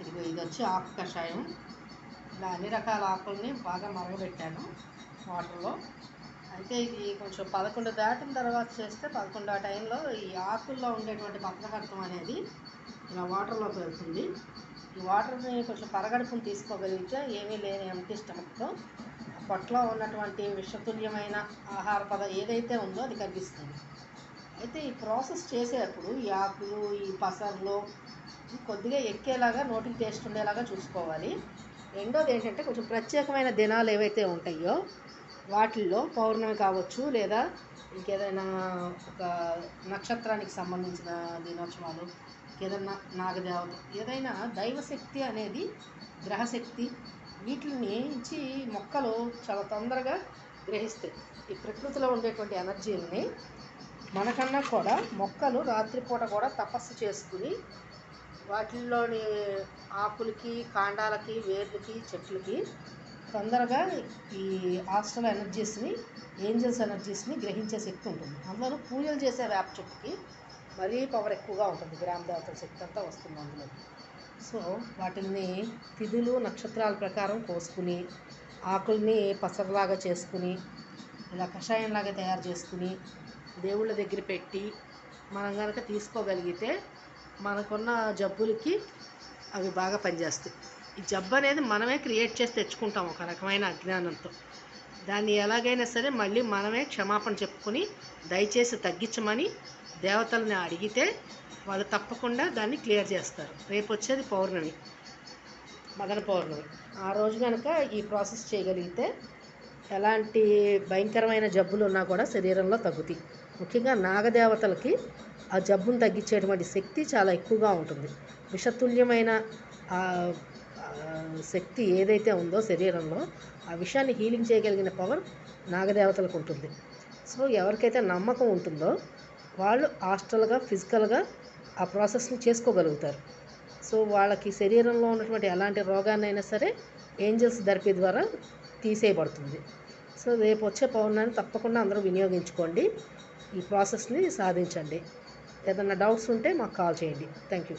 ఇదిగో ఇది వచ్చి ఆకు కషాయం. ఇలా అన్ని రకాల ఆకుల్ని బాగా మరగబెట్టాను వాటర్లో. అయితే ఇది కొంచెం 11 దాటిన తర్వాత చేస్తే 11 ఆ టైంలో ఈ ఆకుల్లో ఉండేటువంటి పత్రహర్థం అనేది ఇలా వాటర్లోకి వెళ్తుంది. ఈ వాటర్ని కొంచెం పరగడుపుని తీసుకోగలిగితే ఏమీ లేని ఎంటీ స్టమక్తో పొట్టలో ఉన్నటువంటి విషతుల్యమైన ఆహార ఏదైతే ఉందో అది కనిపిస్తుంది. అయితే ఈ ప్రాసెస్ చేసేటప్పుడు ఈ ఆకులు ఈ పసర్లు కొద్దిగా ఎక్కేలాగా నోటికి టేస్ట్ ఉండేలాగా చూసుకోవాలి. రెండోది ఏంటంటే కొంచెం ప్రత్యేకమైన దినాలు ఏవైతే ఉంటాయో వాటిల్లో పౌర్ణమి కావచ్చు, లేదా ఇంకేదైనా ఒక నక్షత్రానికి సంబంధించిన దినోత్సవాలు, ఏదైనా నాగదేవత, ఏదైనా దైవశక్తి అనేది గ్రహశక్తి, వీటిని నుంచి మొక్కలు చాలా తొందరగా గ్రహిస్తాయి. ఈ ప్రకృతిలో ఉండేటువంటి ఎనర్జీలని మనకన్నా కూడా మొక్కలు రాత్రిపూట కూడా తపస్సు చేసుకుని వాటిల్లోని ఆకులకి, కాండాలకి, వేర్లకి, చెట్లకి తొందరగా ఈ ఆస్ట్రల్ ఎనర్జీస్ని, ఏంజల్స్ ఎనర్జీస్ని గ్రహించే శక్తి ఉంటుంది. అందులో పూజలు చేసే వేప చెట్టుకి మరీ పవర్ ఎక్కువగా ఉంటుంది. గ్రామ దేవతల శక్తి అంతా వస్తుంది అందులో. సో వాటిని తిథులు నక్షత్రాల ప్రకారం కోసుకుని ఆకుల్ని పసరలాగా చేసుకుని ఇలా కషాయంలాగా తయారు చేసుకుని దేవుళ్ళ దగ్గర పెట్టి మనం కనుక తీసుకోగలిగితే మనకున్న జబ్బులకి అవి బాగా పనిచేస్తాయి. ఈ జబ్బు అనేది మనమే క్రియేట్ చేసి తెచ్చుకుంటాం ఒక రకమైన అజ్ఞానంతో. దాన్ని ఎలాగైనా సరే మళ్ళీ మనమే క్షమాపణ చెప్పుకొని దయచేసి తగ్గించమని దేవతల్ని అడిగితే వాళ్ళు తప్పకుండా దాన్ని క్లియర్ చేస్తారు. రేపు వచ్చేది పౌర్ణమి, మదన పౌర్ణమి. ఆ రోజు కనుక ఈ ప్రాసెస్ చేయగలిగితే ఎలాంటి భయంకరమైన జబ్బులు ఉన్నా కూడా శరీరంలో తగ్గుతాయి. ముఖ్యంగా నాగదేవతలకి ఆ జబ్బును తగ్గించేటువంటి శక్తి చాలా ఎక్కువగా ఉంటుంది. విషతుల్యమైన శక్తి ఏదైతే ఉందో శరీరంలో ఆ విషయాన్ని హీలింగ్ చేయగలిగిన పవర్ నాగదేవతలకు ఉంటుంది. సో ఎవరికైతే నమ్మకం ఉంటుందో వాళ్ళు ఆస్ట్రల్గా, ఫిజికల్గా ఆ ప్రాసెస్ని చేసుకోగలుగుతారు. సో వాళ్ళకి శరీరంలో ఉన్నటువంటి ఎలాంటి రోగాన్నైనా సరే ఏంజల్స్ థెరపీ ద్వారా తీసేయబడుతుంది. సో రేపు వచ్చే పౌర్ణాన్ని తప్పకుండా అందరూ వినియోగించుకోండి. ఈ ప్రాసెస్ని సాధించండి. ఏదన్నా డౌట్స్ ఉంటే మాకు కాల్ చేయండి. Thank you.